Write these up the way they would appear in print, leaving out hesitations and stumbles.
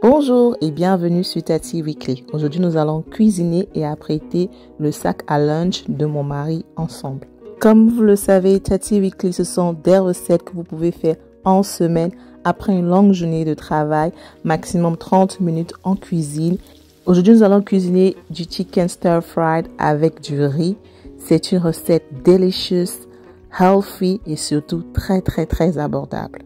Bonjour et bienvenue sur Tati Weekly. Aujourd'hui, nous allons cuisiner et apprêter le sac à lunch de mon mari ensemble. Comme vous le savez, Tati Weekly, ce sont des recettes que vous pouvez faire en semaine après une longue journée de travail, maximum 30 minutes en cuisine. Aujourd'hui, nous allons cuisiner du chicken stir fried avec du riz. C'est une recette délicieuse, healthy et surtout très abordable.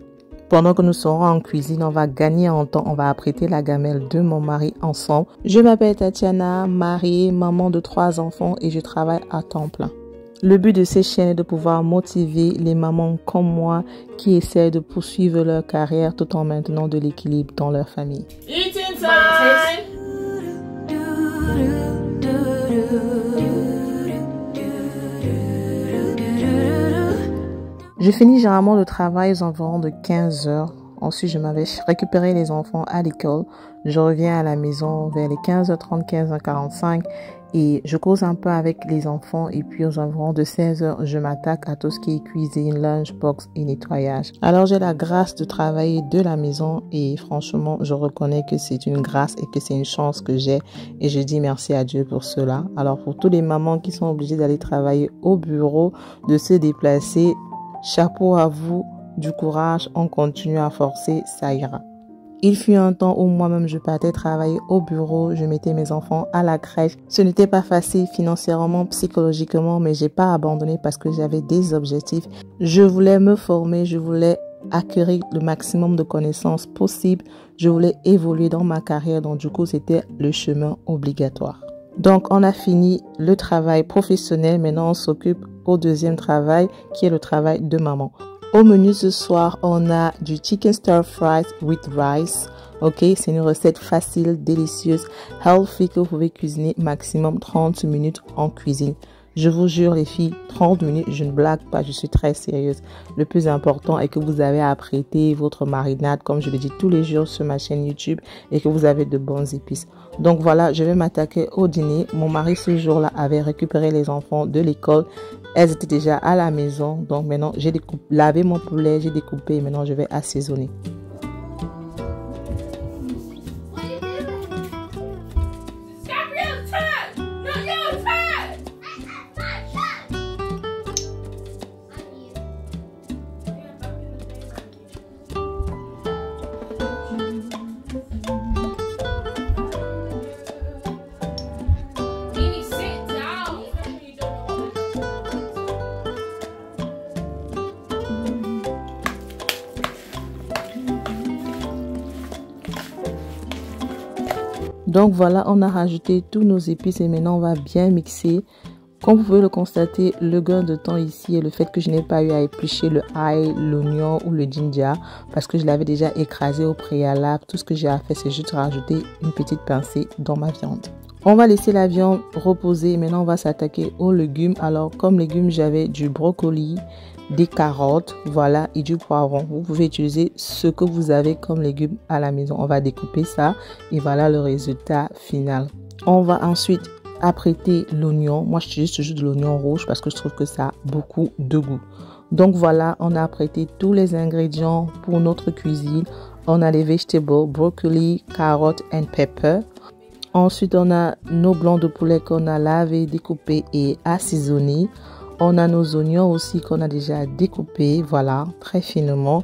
Pendant que nous serons en cuisine, on va gagner en temps, on va apprêter la gamelle de mon mari ensemble. Je m'appelle Tatiana, mariée, maman de 3 enfants et je travaille à temps plein. Le but de ces chaînes est de pouvoir motiver les mamans comme moi qui essaient de poursuivre leur carrière tout en maintenant de l'équilibre dans leur famille. Eating time! Je finis généralement le travail aux environs de 15 heures. Ensuite, je m'avais récupéré les enfants à l'école. Je reviens à la maison vers les 15h30, 15h45 et je cause un peu avec les enfants. Et puis aux environs de 16 heures, je m'attaque à tout ce qui est cuisine, lunchbox et nettoyage. Alors, j'ai la grâce de travailler de la maison et franchement, je reconnais que c'est une grâce et que c'est une chance que j'ai et je dis merci à Dieu pour cela. Alors, pour tous les mamans qui sont obligées d'aller travailler au bureau, de se déplacer, chapeau à vous, du courage, on continue à forcer, ça ira. Il fut un temps où moi-même je partais travailler au bureau, je mettais mes enfants à la crèche. Ce n'était pas facile financièrement, psychologiquement, mais j'ai pas abandonné parce que j'avais des objectifs. Je voulais me former, je voulais acquérir le maximum de connaissances possibles. Je voulais évoluer dans ma carrière, donc du coup c'était le chemin obligatoire. Donc, on a fini le travail professionnel. Maintenant, on s'occupe au deuxième travail qui est le travail de maman. Au menu ce soir, on a du chicken stir fried with rice. Ok, c'est une recette facile, délicieuse, healthy que vous pouvez cuisiner maximum 30 minutes en cuisine. Je vous jure les filles, 30 minutes, je ne blague pas, je suis très sérieuse. Le plus important est que vous avez apprêté votre marinade, comme je le dis tous les jours sur ma chaîne YouTube, et que vous avez de bonnes épices. Donc voilà, je vais m'attaquer au dîner. Mon mari ce jour-là avait récupéré les enfants de l'école. Elles étaient déjà à la maison. Donc maintenant, j'ai lavé mon poulet, j'ai découpé et maintenant je vais assaisonner. Donc voilà, on a rajouté tous nos épices et maintenant on va bien mixer. Comme vous pouvez le constater, le gain de temps ici est le fait que je n'ai pas eu à éplucher le ail, l'oignon ou le ginger parce que je l'avais déjà écrasé au préalable. Tout ce que j'ai à faire, c'est juste rajouter une petite pincée dans ma viande. On va laisser la viande reposer. Maintenant, on va s'attaquer aux légumes. Alors, comme légumes, j'avais du brocoli, des carottes, voilà, et du poivron. Vous pouvez utiliser ce que vous avez comme légumes à la maison. On va découper ça et voilà le résultat final. On va ensuite apprêter l'oignon. Moi, j'utilise toujours de l'oignon rouge parce que je trouve que ça a beaucoup de goût. Donc voilà, on a apprêté tous les ingrédients pour notre cuisine. On a les vegetables, brocoli, carottes and pepper. Ensuite, on a nos blancs de poulet qu'on a lavés, découpés et assaisonnés. On a nos oignons aussi qu'on a déjà découpés, voilà, très finement.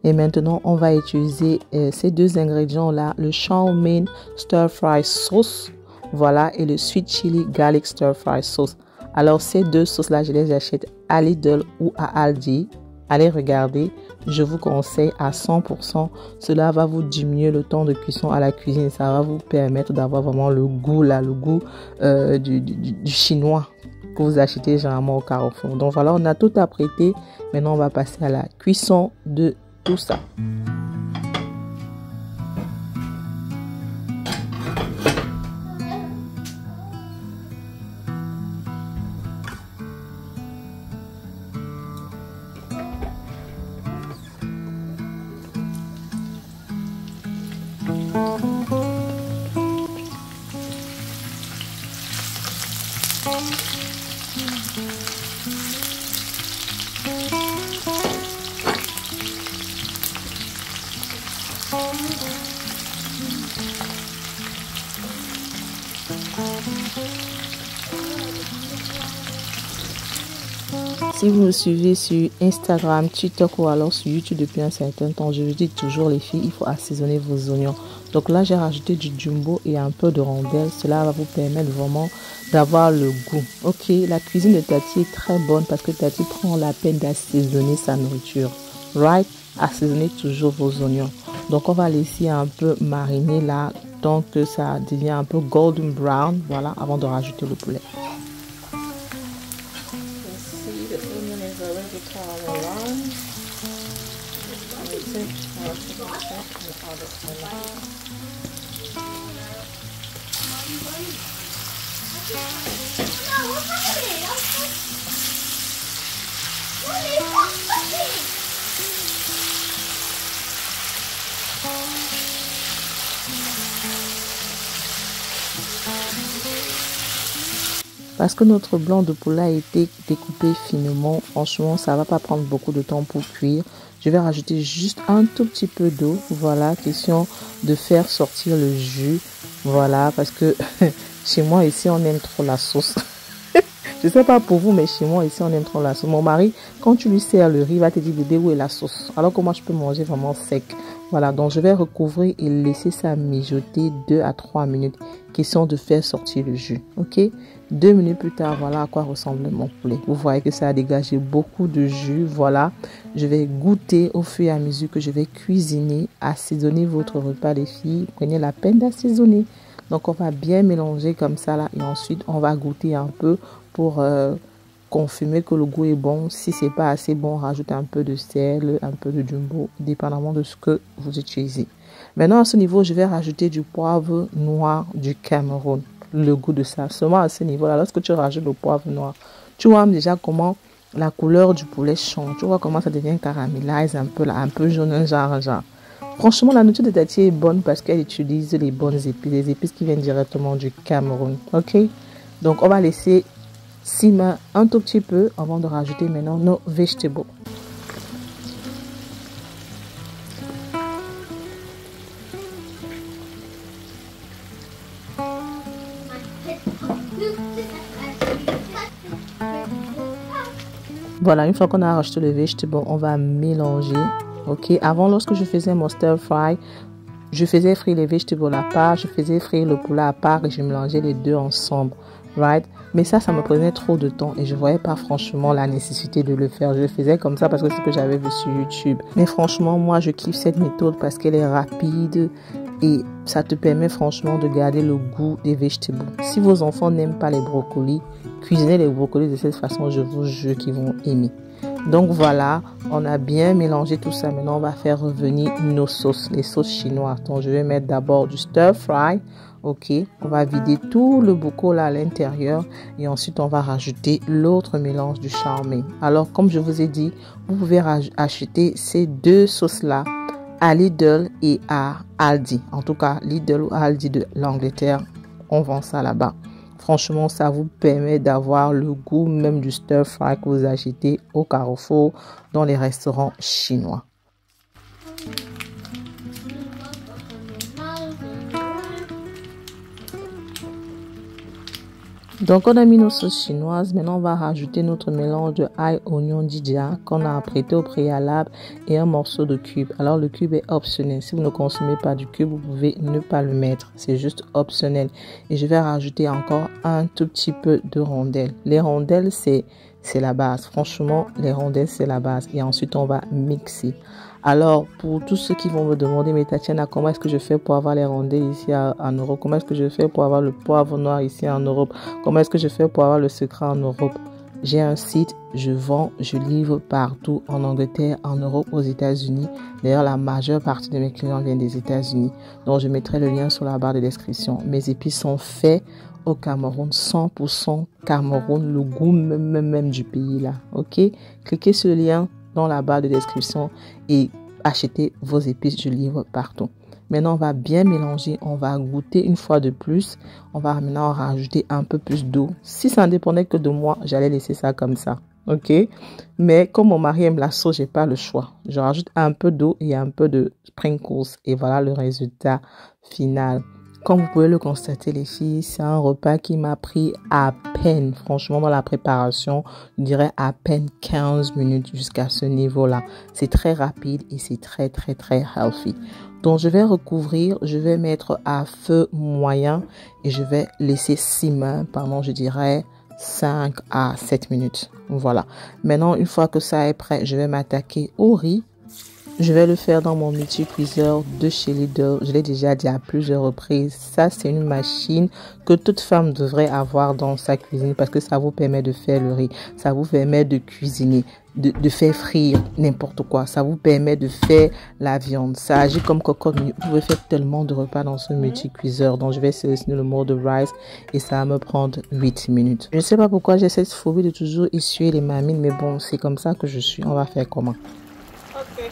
Et maintenant, on va utiliser ces deux ingrédients-là, le chow mein stir fry sauce, voilà, et le sweet chili garlic stir fry sauce. Alors, ces deux sauces-là, je les achète à Lidl ou à Aldi. Allez regarder, je vous conseille à 100%. Cela va vous diminuer le temps de cuisson à la cuisine. Ça va vous permettre d'avoir vraiment le goût, là, le goût du chinois que vous achetez généralement au Carrefour. Donc voilà, on a tout apprêté. Maintenant, on va passer à la cuisson de tout ça. Si vous me suivez sur Instagram, TikTok ou alors sur YouTube depuis un certain temps, je vous dis toujours les filles, il faut assaisonner vos oignons. Donc là, j'ai rajouté du jumbo et un peu de rondelle. Cela va vous permettre vraiment d'avoir le goût. Ok, la cuisine de Tati est très bonne parce que Tati prend la peine d'assaisonner sa nourriture. Right? Assaisonnez toujours vos oignons. Donc on va laisser un peu mariner là, tant que ça devient un peu golden brown, voilà, avant de rajouter le poulet. Parce que notre blanc de poulet a été découpé finement, franchement, ça va pas prendre beaucoup de temps pour cuire. Je vais rajouter juste un tout petit peu d'eau. Voilà, question de faire sortir le jus. Voilà, parce que chez moi ici, on aime trop la sauce. Je sais pas pour vous, mais chez moi ici, on aime trop la sauce. Mon mari, quand tu lui sers le riz, il va te dire, bébé, où est la sauce? Alors que moi, je peux manger vraiment sec. Voilà, donc je vais recouvrir et laisser ça mijoter 2 à 3 minutes. Question de faire sortir le jus. Ok? 2 minutes plus tard, voilà à quoi ressemble mon poulet. Vous voyez que ça a dégagé beaucoup de jus. Voilà, je vais goûter au fur et à mesure que je vais cuisiner. Assaisonner votre repas, les filles. Prenez la peine d'assaisonner. Donc, on va bien mélanger comme ça là. Et ensuite, on va goûter un peu pour confirmer que le goût est bon. Si c'est pas assez bon, rajoutez un peu de sel, un peu de jumbo, dépendamment de ce que vous utilisez. Maintenant, à ce niveau, je vais rajouter du poivre noir du Cameroun. Le goût de ça, seulement à ce niveau-là, lorsque tu rajoutes le poivre noir, tu vois déjà comment la couleur du poulet change. Tu vois comment ça devient caramélisé un peu là, un peu jaune, genre. Franchement, la nourriture de Tati est bonne parce qu'elle utilise les bonnes épices, les épices qui viennent directement du Cameroun. Ok? Donc, on va laisser simmer un tout petit peu avant de rajouter maintenant nos vegetables. Voilà, une fois qu'on a rajouté le vegetable, on va mélanger. Ok, avant, lorsque je faisais mon stir fry, je faisais frire les vegetables à part, je faisais frire le poulet à part et je mélangeais les deux ensemble. Right? Mais ça me prenait trop de temps et je voyais pas franchement la nécessité de le faire. Je le faisais comme ça parce que c'est ce que j'avais vu sur YouTube. Mais franchement, moi, je kiffe cette méthode parce qu'elle est rapide et ça te permet franchement de garder le goût des vegetables. Si vos enfants n'aiment pas les brocolis, cuisinez les brocolis de cette façon, je vous jure qu'ils vont aimer. Donc voilà, on a bien mélangé tout ça. Maintenant, on va faire revenir nos sauces, les sauces chinoises. Donc, je vais mettre d'abord du stir fry. Ok, on va vider tout le bocaux là à l'intérieur et ensuite on va rajouter l'autre mélange du chow mein. Alors, comme je vous ai dit, vous pouvez acheter ces deux sauces là à Lidl et à Aldi. En tout cas, Lidl ou Aldi de l'Angleterre, on vend ça là-bas. Franchement, ça vous permet d'avoir le goût même du stir fry que vous achetez au Carrefour dans les restaurants chinois. Donc, on a mis nos sauces chinoises. Maintenant, on va rajouter notre mélange de ail, oignon, dija qu'on a apprêté au préalable et un morceau de cube. Alors, le cube est optionnel. Si vous ne consommez pas du cube, vous pouvez ne pas le mettre. C'est juste optionnel. Et je vais rajouter encore un tout petit peu de rondelles. Les rondelles, c'est la base. Franchement, les rondelles, c'est la base. Et ensuite, on va mixer. Alors, pour tous ceux qui vont me demander, mais Tatiana, comment est-ce que je fais pour avoir les rondelles ici en Europe? Comment est-ce que je fais pour avoir le poivre noir ici en Europe? Comment est-ce que je fais pour avoir le secret en Europe? J'ai un site, je vends, je livre partout en Angleterre, en Europe, aux États-Unis. D'ailleurs, la majeure partie de mes clients viennent des États-Unis. Donc, je mettrai le lien sur la barre de description. Mes épices sont faits au Cameroun, 100% Cameroun, le goût même du pays là. Ok? Cliquez sur le lien dans la barre de description et achetez vos épices, je livre partout. Maintenant, on va bien mélanger, on va goûter une fois de plus. On va maintenant rajouter un peu plus d'eau. Si ça ne dépendait que de moi, j'allais laisser ça comme ça. Ok? Mais comme mon mari aime la sauce, j'ai pas le choix. Je rajoute un peu d'eau et un peu de sprinkles. Et voilà le résultat final. Comme vous pouvez le constater les filles, c'est un repas qui m'a pris à peine, franchement dans la préparation, je dirais à peine 15 minutes jusqu'à ce niveau-là. C'est très rapide et c'est très healthy. Donc je vais recouvrir, je vais mettre à feu moyen et je vais laisser simmer pendant je dirais 5 à 7 minutes. Voilà. Maintenant, une fois que ça est prêt, je vais m'attaquer au riz. Je vais le faire dans mon multi-cuiseur de chez Lidl. Je l'ai déjà dit à plusieurs reprises. Ça, c'est une machine que toute femme devrait avoir dans sa cuisine parce que ça vous permet de faire le riz. Ça vous permet de cuisiner, de faire frire n'importe quoi. Ça vous permet de faire la viande. Ça agit comme cocotte. Vous pouvez faire tellement de repas dans ce multi-cuiseur. Donc, je vais sélectionner le mode rice et ça va me prendre 8 minutes. Je ne sais pas pourquoi j'ai cette phobie de toujours essuyer les mamines, mais bon, c'est comme ça que je suis. On va faire comment? Ok.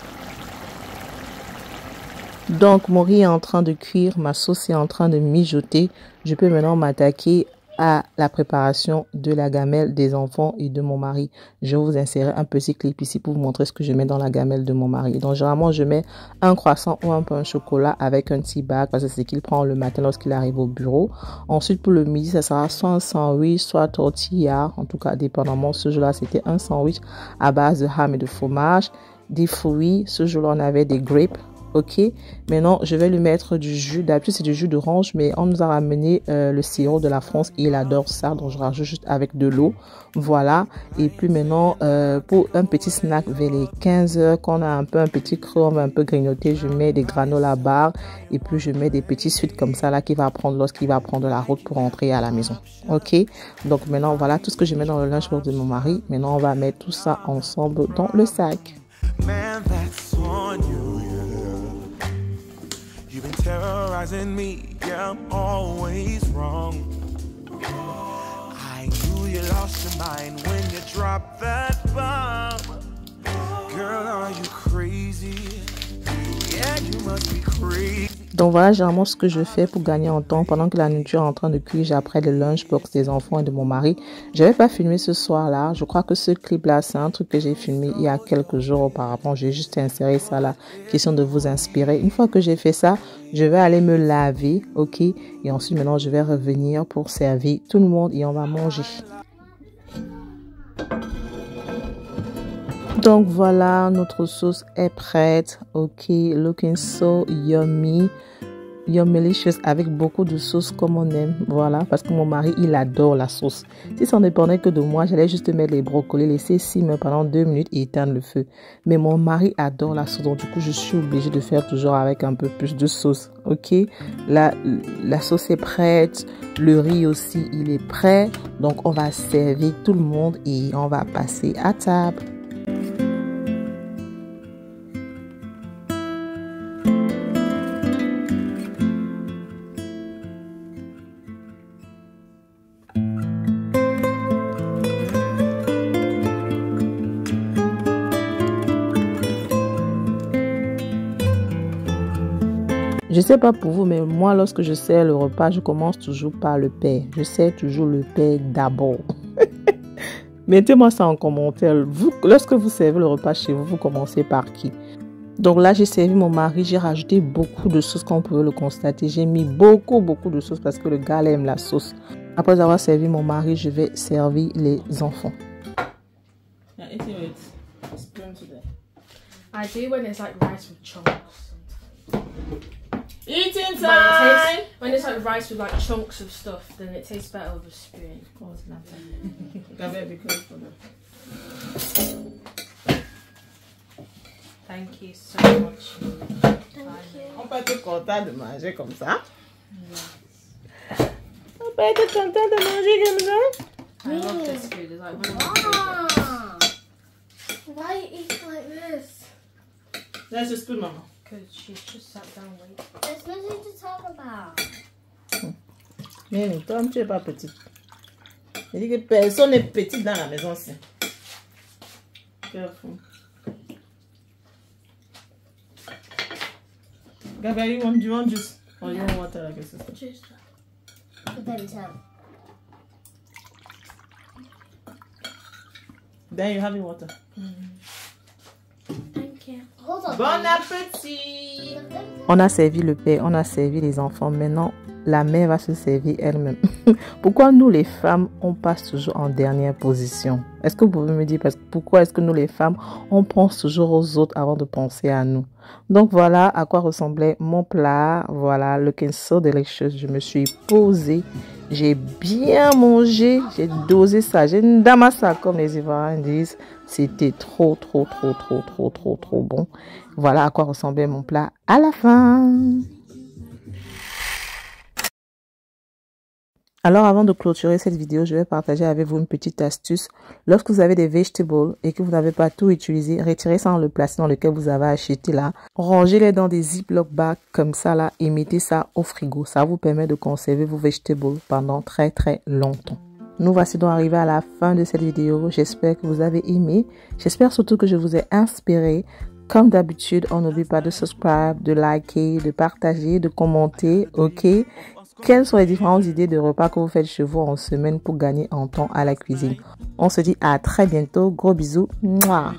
Donc, mon riz est en train de cuire, ma sauce est en train de mijoter. Je peux maintenant m'attaquer à la préparation de la gamelle des enfants et de mon mari. Je vais vous insérer un petit clip ici pour vous montrer ce que je mets dans la gamelle de mon mari. Donc, généralement, je mets un croissant ou un pain au chocolat avec un tea bag parce que c'est ce qu'il prend le matin lorsqu'il arrive au bureau. Ensuite, pour le midi, ça sera soit un sandwich, soit tortilla. En tout cas, dépendamment, ce jour-là, c'était un sandwich à base de ham et de fromage, des fruits. Ce jour-là, on avait des grapes. Ok, maintenant je vais lui mettre du jus. D'habitude c'est du jus d'orange, mais on nous a ramené le sirop de la France et il adore ça, donc je rajoute juste avec de l'eau. Voilà, et puis maintenant pour un petit snack vers les 15 heures, quand on a un peu un petit creux, on va un peu grignoter, je mets des granola bars et puis je mets des petits suites comme ça là qu'il va prendre lorsqu'il va prendre la route pour rentrer à la maison. Ok, donc maintenant voilà tout ce que je mets dans le lunchbox de mon mari. Maintenant on va mettre tout ça ensemble dans le sac. Man, that's on you, yeah. You've been terrorizing me, yeah, I'm always wrong. I knew you lost your mind when you dropped that bomb. Girl, are you crazy? Yeah, you must be crazy. Donc voilà généralement ce que je fais pour gagner en temps. Pendant que la nourriture est en train de cuire, j'apprête le lunchbox des enfants et de mon mari. Je n'avais pas filmé ce soir-là. Je crois que ce clip-là, c'est un truc que j'ai filmé il y a quelques jours auparavant. J'ai juste inséré ça là. Question de vous inspirer. Une fois que j'ai fait ça, je vais aller me laver, ok? Et ensuite, maintenant, je vais revenir pour servir tout le monde et on va manger. Donc voilà, notre sauce est prête. Ok, looking so yummy. Yummylicious avec beaucoup de sauce comme on aime. Voilà, parce que mon mari, il adore la sauce. Si ça ne dépendait que de moi, j'allais juste mettre les brocolis, laisser simmer pendant 2 minutes et éteindre le feu. Mais mon mari adore la sauce, donc du coup, je suis obligée de faire toujours avec un peu plus de sauce. Ok, la sauce est prête. Le riz aussi, il est prêt. Donc, on va servir tout le monde et on va passer à table. Je sais pas pour vous, mais moi, lorsque je sers le repas, je commence toujours par le pain. Je sers toujours le pain d'abord. Mettez-moi ça en commentaire. Vous, lorsque vous servez le repas chez vous, vous commencez par qui? Donc là, j'ai servi mon mari. J'ai rajouté beaucoup de sauce, comme vous pouvez le constater. J'ai mis beaucoup de sauce parce que le gars aime la sauce. Après avoir servi mon mari, je vais servir les enfants. I do when it's like rice with chunks. Eating time! When it's like rice with like chunks of stuff, then it tastes better with a spoon. Of course, nothing. Gotta be careful though. Thank you so much. On peut être content de manger comme ça. On peut être content de manger comme ça. I love this food. It's like one of my favorites. Why are you eating like this? That's a spoon, Mama. Because she's just sat down waiting. There's nothing to talk about. Mais toi, tu n'es pas petite. Je dis que personne n'est petite dans la maison. Careful. Gabriel, do you want juice? Or you want water like this? Juice. But then tell. Then you having water. Thank you. Hold on. Bon appétit! On a servi le pain, on a servi les enfants. Maintenant, la mère va se servir elle-même. Pourquoi nous les femmes, on passe toujours en dernière position? Est-ce que vous pouvez me dire pourquoi est-ce que nous les femmes, on pense toujours aux autres avant de penser à nous? Donc voilà à quoi ressemblait mon plat. Voilà, looking so delicious. Je me suis posée, j'ai bien mangé, j'ai dosé ça, j'ai une damassa comme les Ivoiriens disent. C'était trop bon. Voilà à quoi ressemblait mon plat à la fin. Alors avant de clôturer cette vidéo, je vais partager avec vous une petite astuce. Lorsque vous avez des vegetables et que vous n'avez pas tout utilisé, retirez ça dans le plastique dans lequel vous avez acheté là. Rangez-les dans des Ziploc bags comme ça là et mettez ça au frigo. Ça vous permet de conserver vos vegetables pendant très longtemps. Nous voici donc arrivés à la fin de cette vidéo. J'espère que vous avez aimé. J'espère surtout que je vous ai inspiré. Comme d'habitude, on n'oublie pas de subscribe, de liker, de partager, de commenter, ok? Quelles sont les différentes idées de repas que vous faites chez vous en semaine pour gagner en temps à la cuisine? On se dit à très bientôt. Gros bisous. Mouah.